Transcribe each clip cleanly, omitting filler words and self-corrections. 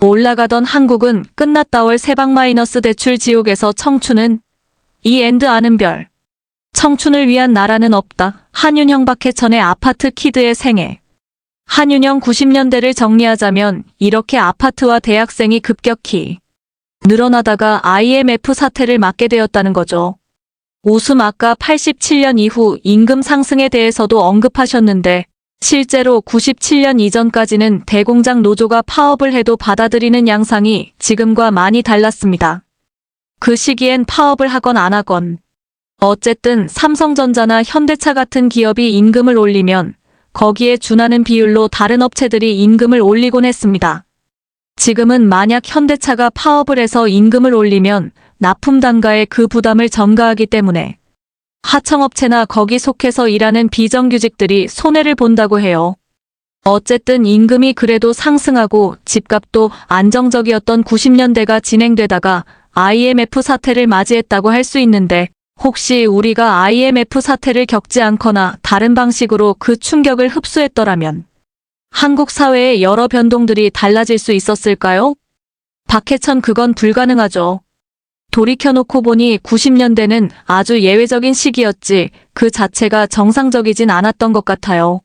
올라가던 한국은 끝났다월 세방 마이너스 대출 지옥에서 청춘은 이 엔드 아는 별. 청춘을 위한 나라는 없다. 한윤형 박해천의 아파트 키드의 생애. 한윤형 90년대를 정리하자면 이렇게 아파트와 대학생이 급격히 늘어나다가 IMF 사태를 맞게 되었다는 거죠. 오숨 아까 87년 이후 임금 상승에 대해서도 언급하셨는데 실제로 97년 이전까지는 대공장 노조가 파업을 해도 받아들이는 양상이 지금과 많이 달랐습니다. 그 시기엔 파업을 하건 안 하건 어쨌든 삼성전자나 현대차 같은 기업이 임금을 올리면 거기에 준하는 비율로 다른 업체들이 임금을 올리곤 했습니다. 지금은 만약 현대차가 파업을 해서 임금을 올리면 납품 단가에 그 부담을 전가하기 때문에 하청업체나 거기 속해서 일하는 비정규직들이 손해를 본다고 해요. 어쨌든 임금이 그래도 상승하고 집값도 안정적이었던 90년대가 진행되다가 IMF 사태를 맞이했다고 할 수 있는데 혹시 우리가 IMF 사태를 겪지 않거나 다른 방식으로 그 충격을 흡수했더라면 한국 사회의 여러 변동들이 달라질 수 있었을까요? 박해천 그건 불가능하죠. 돌이켜놓고 보니 90년대는 아주 예외적인 시기였지 그 자체가 정상적이진 않았던 것 같아요.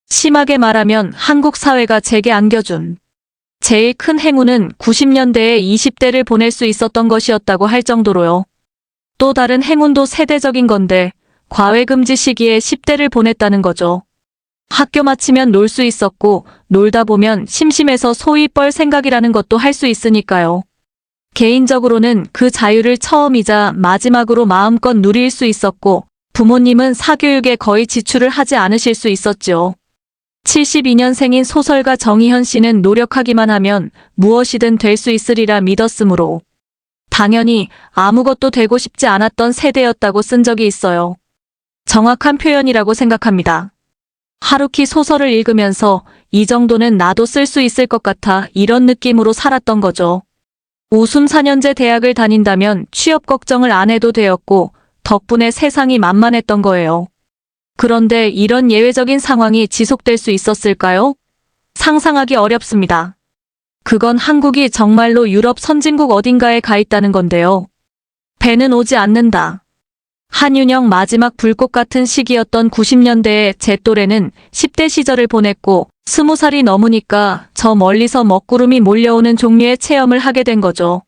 심하게 말하면 한국 사회가 제게 안겨준 제일 큰 행운은 90년대에 20대를 보낼 수 있었던 것이었다고 할 정도로요. 또 다른 행운도 세대적인 건데 과외금지 시기에 10대를 보냈다는 거죠. 학교 마치면 놀 수 있었고 놀다 보면 심심해서 소위 뻘 생각이라는 것도 할 수 있으니까요. 개인적으로는 그 자유를 처음이자 마지막으로 마음껏 누릴 수 있었고 부모님은 사교육에 거의 지출을 하지 않으실 수 있었죠. 72년생인 소설가 정희현 씨는 노력하기만 하면 무엇이든 될 수 있으리라 믿었으므로 당연히 아무것도 되고 싶지 않았던 세대였다고 쓴 적이 있어요. 정확한 표현이라고 생각합니다. 하루키 소설을 읽으면서 이 정도는 나도 쓸 수 있을 것 같아 이런 느낌으로 살았던 거죠. 오숨 4년제 대학을 다닌다면 취업 걱정을 안 해도 되었고 덕분에 세상이 만만했던 거예요. 그런데 이런 예외적인 상황이 지속될 수 있었을까요? 상상하기 어렵습니다. 그건 한국이 정말로 유럽 선진국 어딘가에 가 있다는 건데요. 배는 오지 않는다. 한윤형 마지막 불꽃 같은 시기였던 90년대에 제 또래는 10대 시절을 보냈고 20살이 넘으니까 저 멀리서 먹구름이 몰려오는 종류의 체험을 하게 된 거죠.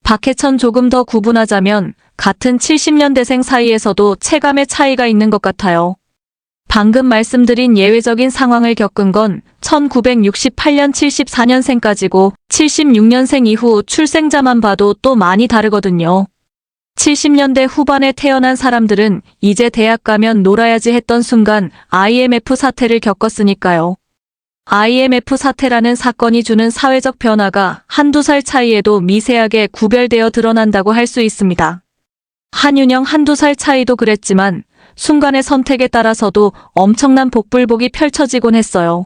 박해천 조금 더 구분하자면 같은 70년대생 사이에서도 체감의 차이가 있는 것 같아요. 방금 말씀드린 예외적인 상황을 겪은 건 1968년 74년생까지고 76년생 이후 출생자만 봐도 또 많이 다르거든요. 70년대 후반에 태어난 사람들은 이제 대학 가면 놀아야지 했던 순간 IMF 사태를 겪었으니까요. IMF 사태라는 사건이 주는 사회적 변화가 한두 살 차이에도 미세하게 구별되어 드러난다고 할 수 있습니다. 한윤형 한두 살 차이도 그랬지만 순간의 선택에 따라서도 엄청난 복불복이 펼쳐지곤 했어요.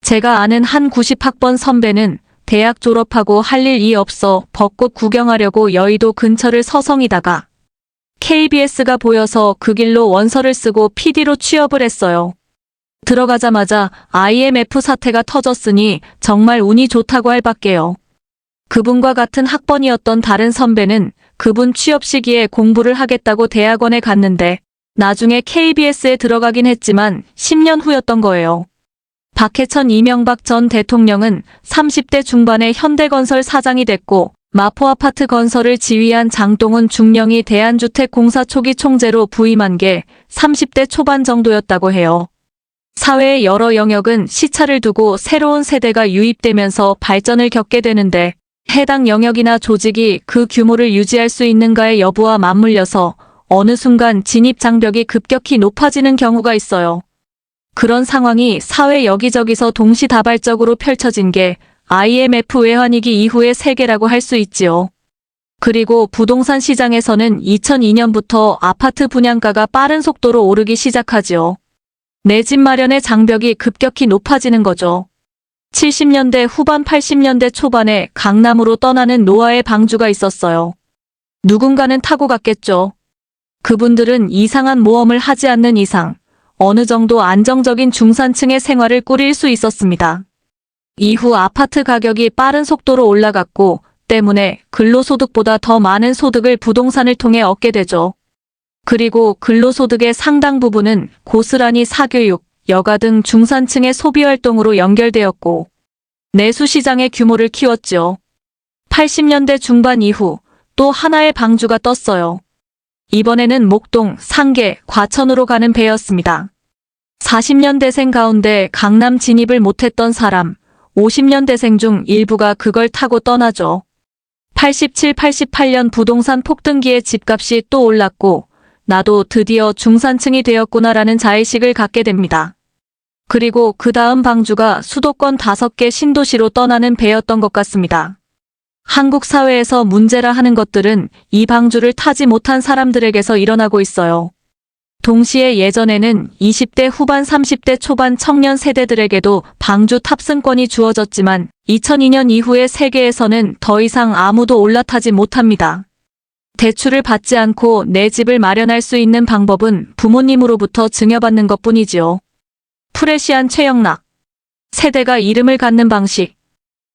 제가 아는 한 90학번 선배는 대학 졸업하고 할 일이 없어 벚꽃 구경하려고 여의도 근처를 서성이다가 KBS가 보여서 그 길로 원서를 쓰고 PD로 취업을 했어요. 들어가자마자 IMF 사태가 터졌으니 정말 운이 좋다고 할 밖에요. 그분과 같은 학번이었던 다른 선배는 그분 취업 시기에 공부를 하겠다고 대학원에 갔는데 나중에 KBS에 들어가긴 했지만 10년 후였던 거예요. 박해천 이명박 전 대통령은 30대 중반에 현대건설 사장이 됐고 마포아파트 건설을 지휘한 장동훈 중령이 대한주택공사 초기 총재로 부임한 게 30대 초반 정도였다고 해요. 사회의 여러 영역은 시차를 두고 새로운 세대가 유입되면서 발전을 겪게 되는데 해당 영역이나 조직이 그 규모를 유지할 수 있는가의 여부와 맞물려서 어느 순간 진입 장벽이 급격히 높아지는 경우가 있어요. 그런 상황이 사회 여기저기서 동시다발적으로 펼쳐진 게 IMF 외환위기 이후의 세계라고 할 수 있지요. 그리고 부동산 시장에서는 2002년부터 아파트 분양가가 빠른 속도로 오르기 시작하지요. 내 집 마련의 장벽이 급격히 높아지는 거죠. 70년대 후반 80년대 초반에 강남으로 떠나는 노아의 방주가 있었어요. 누군가는 타고 갔겠죠. 그분들은 이상한 모험을 하지 않는 이상 어느 정도 안정적인 중산층의 생활을 꾸릴 수 있었습니다. 이후 아파트 가격이 빠른 속도로 올라갔고 때문에 근로소득보다 더 많은 소득을 부동산을 통해 얻게 되죠. 그리고 근로소득의 상당 부분은 고스란히 사교육, 여가 등 중산층의 소비활동으로 연결되었고 내수시장의 규모를 키웠죠. 80년대 중반 이후 또 하나의 방주가 떴어요. 이번에는 목동, 상계, 과천으로 가는 배였습니다. 40년대생 가운데 강남 진입을 못했던 사람, 50년대생 중 일부가 그걸 타고 떠나죠. 87, 88년 부동산 폭등기에 집값이 또 올랐고 나도 드디어 중산층이 되었구나라는 자의식을 갖게 됩니다. 그리고 그 다음 방주가 수도권 5개 신도시로 떠나는 배였던 것 같습니다. 한국 사회에서 문제라 하는 것들은 이 방주를 타지 못한 사람들에게서 일어나고 있어요. 동시에 예전에는 20대 후반 30대 초반 청년 세대들에게도 방주 탑승권이 주어졌지만 2002년 이후의 세계에서는 더 이상 아무도 올라타지 못합니다. 대출을 받지 않고 내 집을 마련할 수 있는 방법은 부모님으로부터 증여받는 것뿐이지요. 프레시안 최영락. 세대가 이름을 갖는 방식.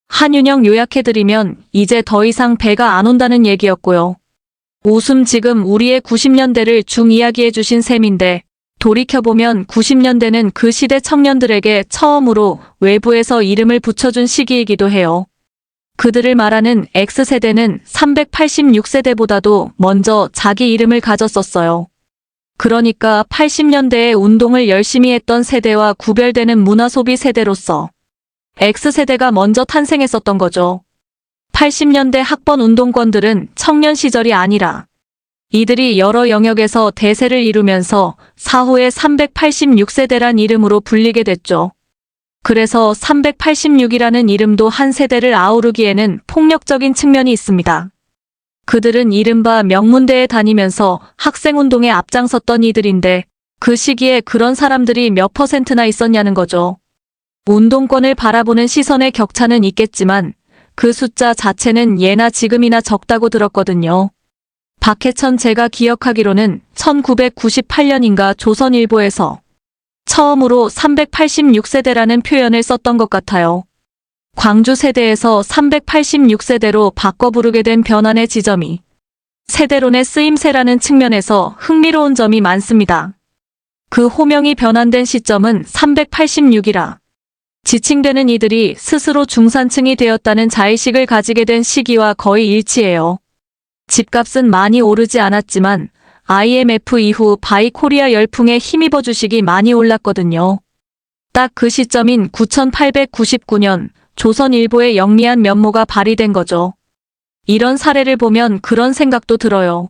한윤영 요약해드리면 이제 더 이상 배가 안 온다는 얘기였고요. 웃음 지금 우리의 90년대를 중 이야기해주신 셈인데 돌이켜보면 90년대는 그 시대 청년들에게 처음으로 외부에서 이름을 붙여준 시기이기도 해요. 그들을 말하는 X세대는 386세대보다도 먼저 자기 이름을 가졌었어요. 그러니까 80년대에 운동을 열심히 했던 세대와 구별되는 문화소비 세대로서 X세대가 먼저 탄생했었던 거죠. 80년대 학번 운동권들은 청년 시절이 아니라 이들이 여러 영역에서 대세를 이루면서 사후에 386세대란 이름으로 불리게 됐죠. 그래서 386이라는 이름도 한 세대를 아우르기에는 폭력적인 측면이 있습니다. 그들은 이른바 명문대에 다니면서 학생운동에 앞장섰던 이들인데 그 시기에 그런 사람들이 몇 %나 있었냐는 거죠. 운동권을 바라보는 시선의 격차는 있겠지만 그 숫자 자체는 예나 지금이나 적다고 들었거든요. 박해천 제가 기억하기로는 1998년인가 조선일보에서 처음으로 386세대라는 표현을 썼던 것 같아요. 광주 세대에서 386세대로 바꿔 부르게 된 변환의 지점이 세대론의 쓰임새라는 측면에서 흥미로운 점이 많습니다. 그 호명이 변환된 시점은 386이라 지칭되는 이들이 스스로 중산층이 되었다는 자의식을 가지게 된 시기와 거의 일치해요. 집값은 많이 오르지 않았지만 IMF 이후 바이코리아 열풍에 힘입어 주식이 많이 올랐거든요. 딱 그 시점인 9899년 조선일보의 영리한 면모가 발휘된 거죠. 이런 사례를 보면 그런 생각도 들어요.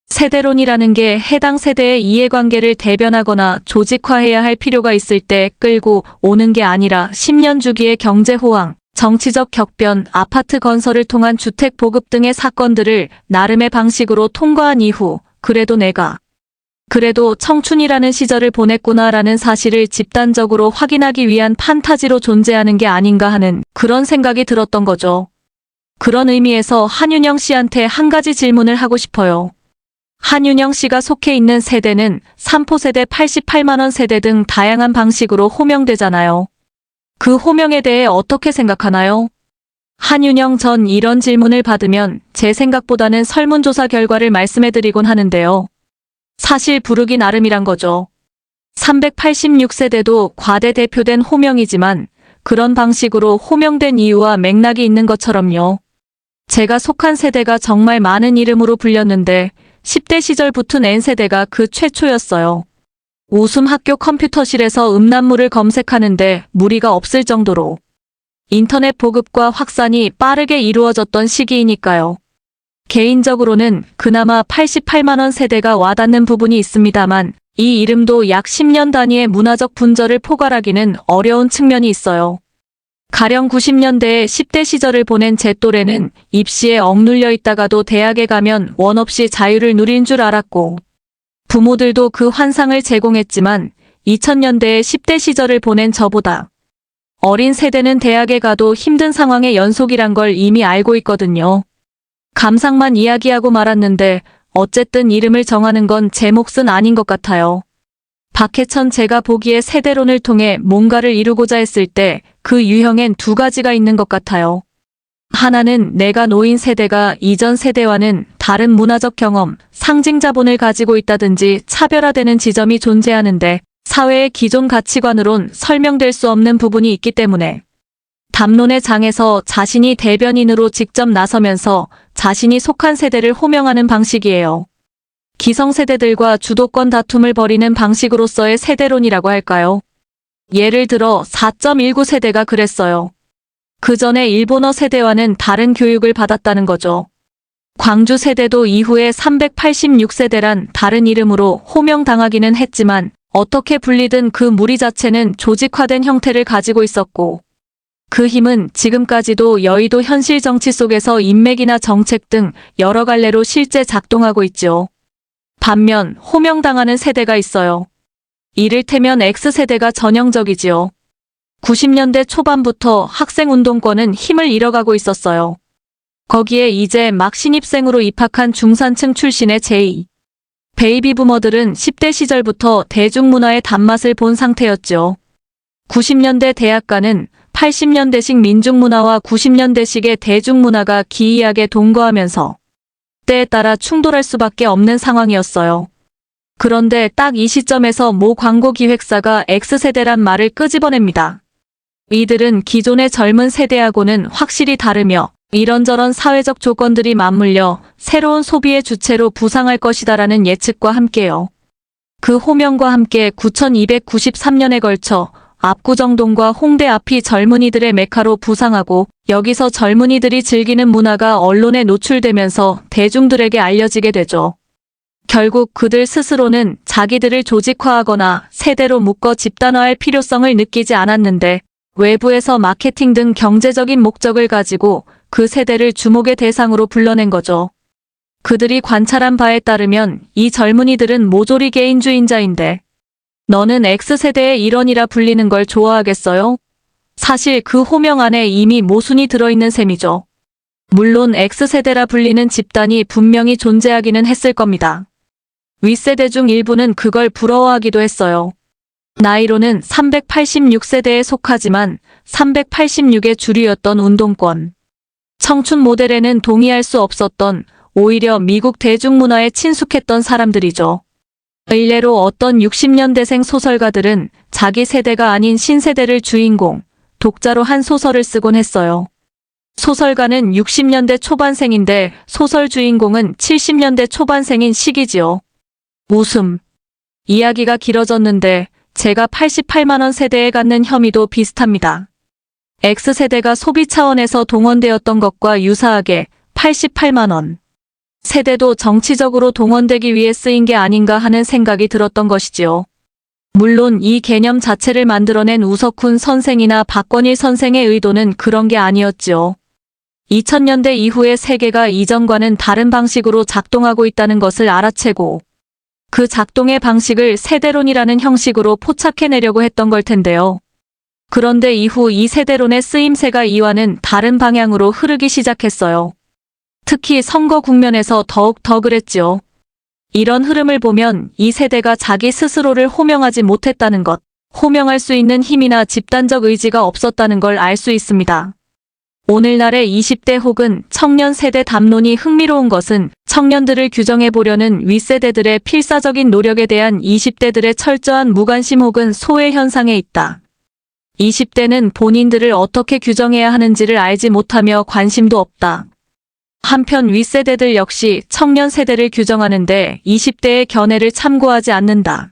세대론이라는 게 해당 세대의 이해관계를 대변하거나 조직화해야 할 필요가 있을 때 끌고 오는 게 아니라 10년 주기의 경제 호황, 정치적 격변, 아파트 건설을 통한 주택 보급 등의 사건들을 나름의 방식으로 통과한 이후 그래도 내가 청춘이라는 시절을 보냈구나라는 사실을 집단적으로 확인하기 위한 판타지로 존재하는 게 아닌가 하는 그런 생각이 들었던 거죠. 그런 의미에서 한윤영 씨한테 한 가지 질문을 하고 싶어요. 한윤영 씨가 속해 있는 세대는 3포세대 88만원 세대 등 다양한 방식으로 호명되잖아요. 그 호명에 대해 어떻게 생각하나요? 한윤영 전 이런 질문을 받으면 제 생각보다는 설문조사 결과를 말씀해드리곤 하는데요. 사실 부르기 나름이란 거죠. 386세대도 과대 대표된 호명이지만 그런 방식으로 호명된 이유와 맥락이 있는 것처럼요. 제가 속한 세대가 정말 많은 이름으로 불렸는데 10대 시절 붙은 N세대가 그 최초였어요. 웃음 학교 컴퓨터실에서 음란물을 검색하는데 무리가 없을 정도로 인터넷 보급과 확산이 빠르게 이루어졌던 시기이니까요. 개인적으로는 그나마 88만원 세대가 와닿는 부분이 있습니다만 이 이름도 약 10년 단위의 문화적 분절을 포괄하기는 어려운 측면이 있어요. 가령 90년대에 10대 시절을 보낸 제 또래는 입시에 억눌려 있다가도 대학에 가면 원 없이 자유를 누린 줄 알았고 부모들도 그 환상을 제공했지만 2000년대에 10대 시절을 보낸 저보다 어린 세대는 대학에 가도 힘든 상황의 연속이란 걸 이미 알고 있거든요. 감상만 이야기하고 말았는데 어쨌든 이름을 정하는 건 제 몫은 아닌 것 같아요. 박해천 제가 보기에 세대론을 통해 뭔가를 이루고자 했을 때 그 유형엔 두 가지가 있는 것 같아요. 하나는 내가 놓인 세대가 이전 세대와는 다른 문화적 경험, 상징 자본을 가지고 있다든지 차별화되는 지점이 존재하는데 사회의 기존 가치관으론 설명될 수 없는 부분이 있기 때문에 담론의 장에서 자신이 대변인으로 직접 나서면서 자신이 속한 세대를 호명하는 방식이에요. 기성세대들과 주도권 다툼을 벌이는 방식으로서의 세대론이라고 할까요? 예를 들어 4.19 세대가 그랬어요. 그 전에 일본어 세대와는 다른 교육을 받았다는 거죠. 광주 세대도 이후에 386세대란 다른 이름으로 호명당하기는 했지만 어떻게 불리든 그 무리 자체는 조직화된 형태를 가지고 있었고 그 힘은 지금까지도 여의도 현실 정치 속에서 인맥이나 정책 등 여러 갈래로 실제 작동하고 있죠. 반면 호명당하는 세대가 있어요. 이를테면 X세대가 전형적이지요. 90년대 초반부터 학생운동권은 힘을 잃어가고 있었어요. 거기에 이제 막 신입생으로 입학한 중산층 출신의 제2 베이비부머들은 10대 시절부터 대중문화의 단맛을 본 상태였죠. 90년대 대학가는 80년대식 민중문화와 90년대식의 대중문화가 기이하게 동거하면서 때에 따라 충돌할 수밖에 없는 상황이었어요. 그런데 딱 이 시점에서 모 광고 기획사가 X세대란 말을 끄집어냅니다. 이들은 기존의 젊은 세대하고는 확실히 다르며 이런저런 사회적 조건들이 맞물려 새로운 소비의 주체로 부상할 것이다라는 예측과 함께요. 그 호명과 함께 9293년에 걸쳐 압구정동과 홍대 앞이 젊은이들의 메카로 부상하고 여기서 젊은이들이 즐기는 문화가 언론에 노출되면서 대중들에게 알려지게 되죠. 결국 그들 스스로는 자기들을 조직화하거나 세대로 묶어 집단화할 필요성을 느끼지 않았는데 외부에서 마케팅 등 경제적인 목적을 가지고 그 세대를 주목의 대상으로 불러낸 거죠. 그들이 관찰한 바에 따르면 이 젊은이들은 모조리 개인주의자인데 너는 X세대의 일원이라 불리는 걸 좋아하겠어요? 사실 그 호명 안에 이미 모순이 들어있는 셈이죠. 물론 X세대라 불리는 집단이 분명히 존재하기는 했을 겁니다. 윗세대 중 일부는 그걸 부러워하기도 했어요. 나이로는 386세대에 속하지만 386의 주류였던 운동권. 청춘 모델에는 동의할 수 없었던 오히려 미국 대중문화에 친숙했던 사람들이죠. 일례로 어떤 60년대생 소설가들은 자기 세대가 아닌 신세대를 주인공, 독자로 한 소설을 쓰곤 했어요. 소설가는 60년대 초반생인데 소설 주인공은 70년대 초반생인 시기지요. 웃음. 이야기가 길어졌는데 제가 88만 원 세대에 갖는 혐의도 비슷합니다. X세대가 소비 차원에서 동원되었던 것과 유사하게 88만 원. 세대도 정치적으로 동원되기 위해 쓰인 게 아닌가 하는 생각이 들었던 것이지요. 물론 이 개념 자체를 만들어낸 우석훈 선생이나 박권일 선생의 의도는 그런 게 아니었지요. 2000년대 이후의 세계가 이전과는 다른 방식으로 작동하고 있다는 것을 알아채고 그 작동의 방식을 세대론이라는 형식으로 포착해내려고 했던 걸 텐데요. 그런데 이후 이 세대론의 쓰임새가 이와는 다른 방향으로 흐르기 시작했어요. 특히 선거 국면에서 더욱 더 그랬지요. 이런 흐름을 보면 이 세대가 자기 스스로를 호명하지 못했다는 것, 호명할 수 있는 힘이나 집단적 의지가 없었다는 걸 알 수 있습니다. 오늘날의 20대 혹은 청년 세대 담론이 흥미로운 것은 청년들을 규정해보려는 윗세대들의 필사적인 노력에 대한 20대들의 철저한 무관심 혹은 소외 현상에 있다. 20대는 본인들을 어떻게 규정해야 하는지를 알지 못하며 관심도 없다. 한편 윗세대들 역시 청년 세대를 규정하는데 20대의 견해를 참고하지 않는다.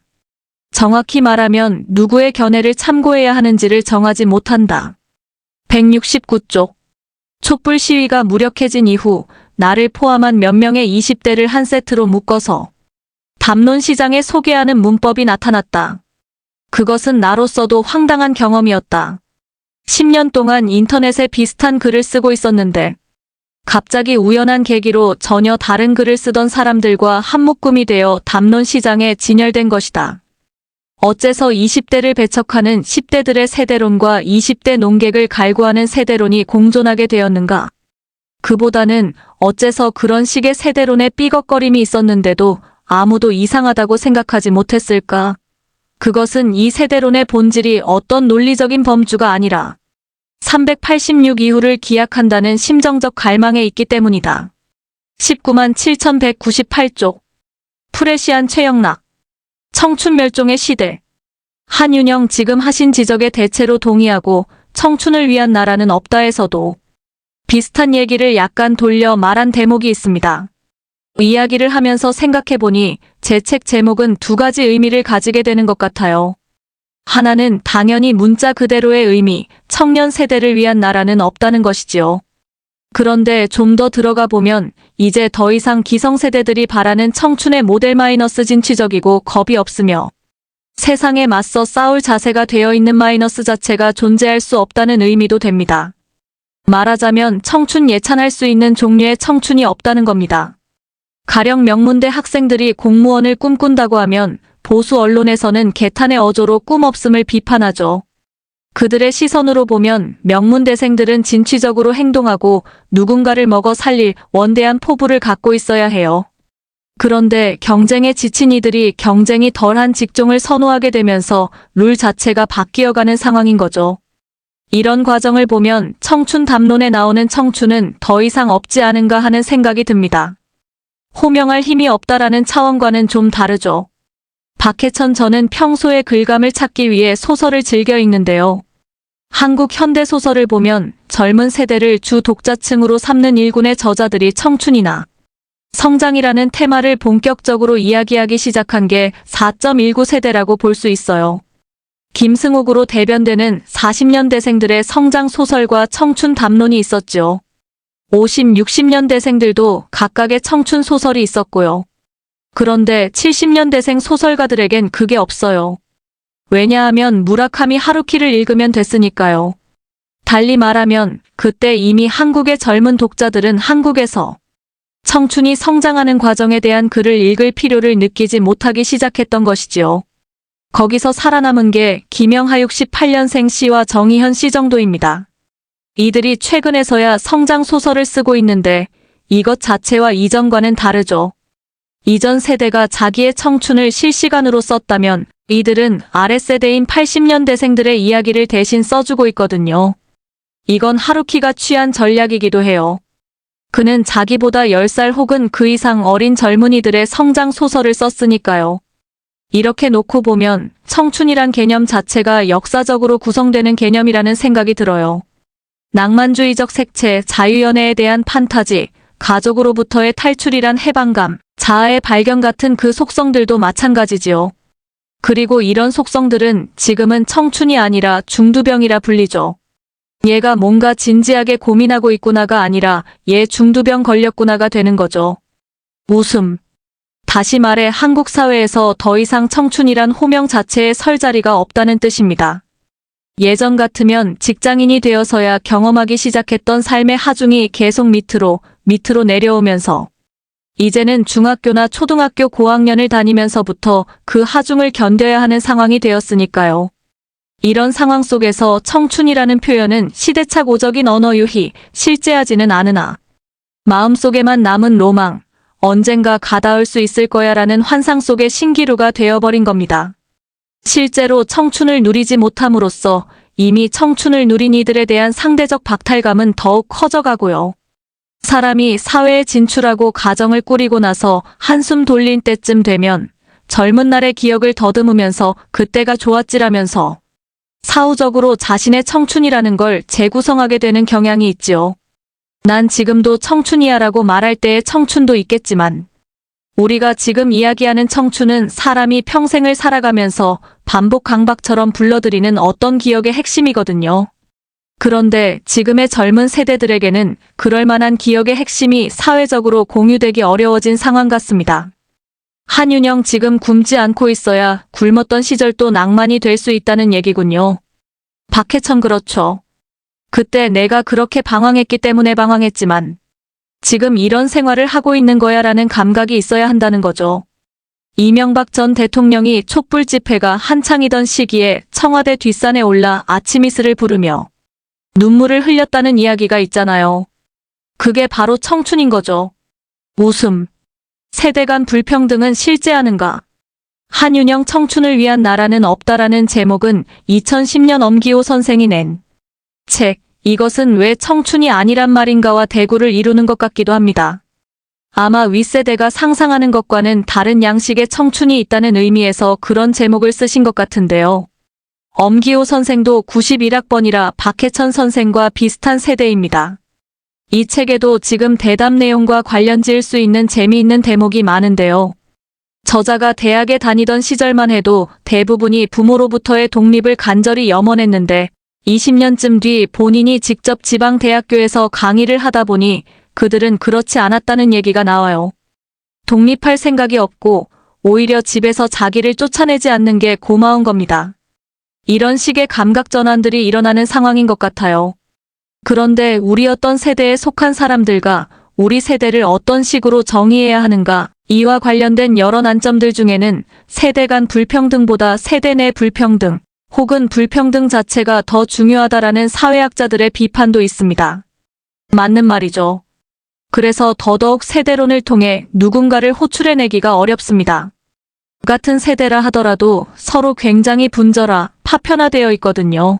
정확히 말하면 누구의 견해를 참고해야 하는지를 정하지 못한다. 169쪽. 촛불 시위가 무력해진 이후 나를 포함한 몇 명의 20대를 한 세트로 묶어서 담론 시장에 소개하는 문법이 나타났다. 그것은 나로서도 황당한 경험이었다. 10년 동안 인터넷에 비슷한 글을 쓰고 있었는데 갑자기 우연한 계기로 전혀 다른 글을 쓰던 사람들과 한묶음이 되어 담론 시장에 진열된 것이다. 어째서 20대를 배척하는 10대들의 세대론과 20대 농객을 갈구하는 세대론이 공존하게 되었는가? 그보다는 어째서 그런 식의 세대론에 삐걱거림이 있었는데도 아무도 이상하다고 생각하지 못했을까? 그것은 이 세대론의 본질이 어떤 논리적인 범주가 아니라 386 이후를 기약한다는 심정적 갈망에 있기 때문이다. 19만 7198쪽. 프레시안 최영락. 청춘 멸종의 시대. 한윤영 지금 하신 지적에 대체로 동의하고 청춘을 위한 나라는 없다에서도 비슷한 얘기를 약간 돌려 말한 대목이 있습니다. 이야기를 하면서 생각해보니 제 책 제목은 두 가지 의미를 가지게 되는 것 같아요. 하나는 당연히 문자 그대로의 의미, 청년 세대를 위한 나라는 없다는 것이지요. 그런데 좀 더 들어가 보면 이제 더 이상 기성세대들이 바라는 청춘의 모델 마이너스 진취적이고 겁이 없으며 세상에 맞서 싸울 자세가 되어 있는 마이너스 자체가 존재할 수 없다는 의미도 됩니다. 말하자면 청춘 예찬할 수 있는 종류의 청춘이 없다는 겁니다. 가령 명문대 학생들이 공무원을 꿈꾼다고 하면 보수 언론에서는 개탄의 어조로 꿈 없음을 비판하죠. 그들의 시선으로 보면 명문대생들은 진취적으로 행동하고 누군가를 먹어 살릴 원대한 포부를 갖고 있어야 해요. 그런데 경쟁에 지친 이들이 경쟁이 덜한 직종을 선호하게 되면서 룰 자체가 바뀌어가는 상황인 거죠. 이런 과정을 보면 청춘 담론에 나오는 청춘은 더 이상 없지 않은가 하는 생각이 듭니다. 호명할 힘이 없다라는 차원과는 좀 다르죠. 박해천 저는 평소에 글감을 찾기 위해 소설을 즐겨 읽는데요. 한국 현대소설을 보면 젊은 세대를 주 독자층으로 삼는 일군의 저자들이 청춘이나 성장이라는 테마를 본격적으로 이야기하기 시작한 게 4.19 세대라고 볼 수 있어요. 김승옥으로 대변되는 40년대생들의 성장 소설과 청춘 담론이 있었죠. 50, 60년대생들도 각각의 청춘 소설이 있었고요. 그런데 70년대생 소설가들에겐 그게 없어요. 왜냐하면 무라카미 하루키를 읽으면 됐으니까요. 달리 말하면 그때 이미 한국의 젊은 독자들은 한국에서 청춘이 성장하는 과정에 대한 글을 읽을 필요를 느끼지 못하기 시작했던 것이지요. 거기서 살아남은 게 김영하 68년생 씨와 정희현 씨 정도입니다. 이들이 최근에서야 성장 소설을 쓰고 있는데 이것 자체와 이전과는 다르죠. 이전 세대가 자기의 청춘을 실시간으로 썼다면 이들은 아랫세대인 80년대생들의 이야기를 대신 써주고 있거든요. 이건 하루키가 취한 전략이기도 해요. 그는 자기보다 10살 혹은 그 이상 어린 젊은이들의 성장 소설을 썼으니까요. 이렇게 놓고 보면 청춘이란 개념 자체가 역사적으로 구성되는 개념이라는 생각이 들어요. 낭만주의적 색채, 자유연애에 대한 판타지, 가족으로부터의 탈출이란 해방감, 자아의 발견 같은 그 속성들도 마찬가지지요. 그리고 이런 속성들은 지금은 청춘이 아니라 중두병이라 불리죠. 얘가 뭔가 진지하게 고민하고 있구나가 아니라 얘 중두병 걸렸구나가 되는 거죠. 웃음. 다시 말해 한국 사회에서 더 이상 청춘이란 호명 자체에 설 자리가 없다는 뜻입니다. 예전 같으면 직장인이 되어서야 경험하기 시작했던 삶의 하중이 계속 밑으로 내려오면서 이제는 중학교나 초등학교 고학년을 다니면서부터 그 하중을 견뎌야 하는 상황이 되었으니까요. 이런 상황 속에서 청춘이라는 표현은 시대착 오적인 언어 유희, 실제하지는 않으나 마음속에만 남은 로망, 언젠가 가닿을 수 있을 거야라는 환상 속의 신기루가 되어버린 겁니다. 실제로 청춘을 누리지 못함으로써 이미 청춘을 누린 이들에 대한 상대적 박탈감은 더욱 커져가고요. 사람이 사회에 진출하고 가정을 꾸리고 나서 한숨 돌린 때쯤 되면 젊은 날의 기억을 더듬으면서 그때가 좋았지라면서 사후적으로 자신의 청춘이라는 걸 재구성하게 되는 경향이 있지요. 난 지금도 청춘이야라고 말할 때의 청춘도 있겠지만 우리가 지금 이야기하는 청춘은 사람이 평생을 살아가면서 반복 강박처럼 불러들이는 어떤 기억의 핵심이거든요. 그런데 지금의 젊은 세대들에게는 그럴 만한 기억의 핵심이 사회적으로 공유되기 어려워진 상황 같습니다. 한윤영 지금 굶지 않고 있어야 굶었던 시절도 낭만이 될 수 있다는 얘기군요. 박해천 그렇죠. 그때 내가 그렇게 방황했기 때문에 방황했지만 지금 이런 생활을 하고 있는 거야라는 감각이 있어야 한다는 거죠. 이명박 전 대통령이 촛불 집회가 한창이던 시기에 청와대 뒷산에 올라 아침 이슬을 부르며 눈물을 흘렸다는 이야기가 있잖아요. 그게 바로 청춘인 거죠. 웃음. 세대 간 불평등은 실제하는가? 한윤영 청춘을 위한 나라는 없다라는 제목은 2010년 엄기호 선생이 낸 책, 이것은 왜 청춘이 아니란 말인가와 대구를 이루는 것 같기도 합니다. 아마 윗세대가 상상하는 것과는 다른 양식의 청춘이 있다는 의미에서 그런 제목을 쓰신 것 같은데요. 엄기호 선생도 91학번이라 박해천 선생과 비슷한 세대입니다. 이 책에도 지금 대담 내용과 관련 지을 수 있는 재미있는 대목이 많은데요. 저자가 대학에 다니던 시절만 해도 대부분이 부모로부터의 독립을 간절히 염원했는데 20년쯤 뒤 본인이 직접 지방대학교에서 강의를 하다 보니 그들은 그렇지 않았다는 얘기가 나와요. 독립할 생각이 없고 오히려 집에서 자기를 쫓아내지 않는 게 고마운 겁니다. 이런 식의 감각 전환들이 일어나는 상황인 것 같아요. 그런데 우리 어떤 세대에 속한 사람들과 우리 세대를 어떤 식으로 정의해야 하는가, 이와 관련된 여러 난점들 중에는 세대 간 불평등보다 세대 내 불평등, 혹은 불평등 자체가 더 중요하다라는 사회학자들의 비판도 있습니다. 맞는 말이죠. 그래서 더더욱 세대론을 통해 누군가를 호출해내기가 어렵습니다. 같은 세대라 하더라도 서로 굉장히 분절화, 파편화되어 있거든요.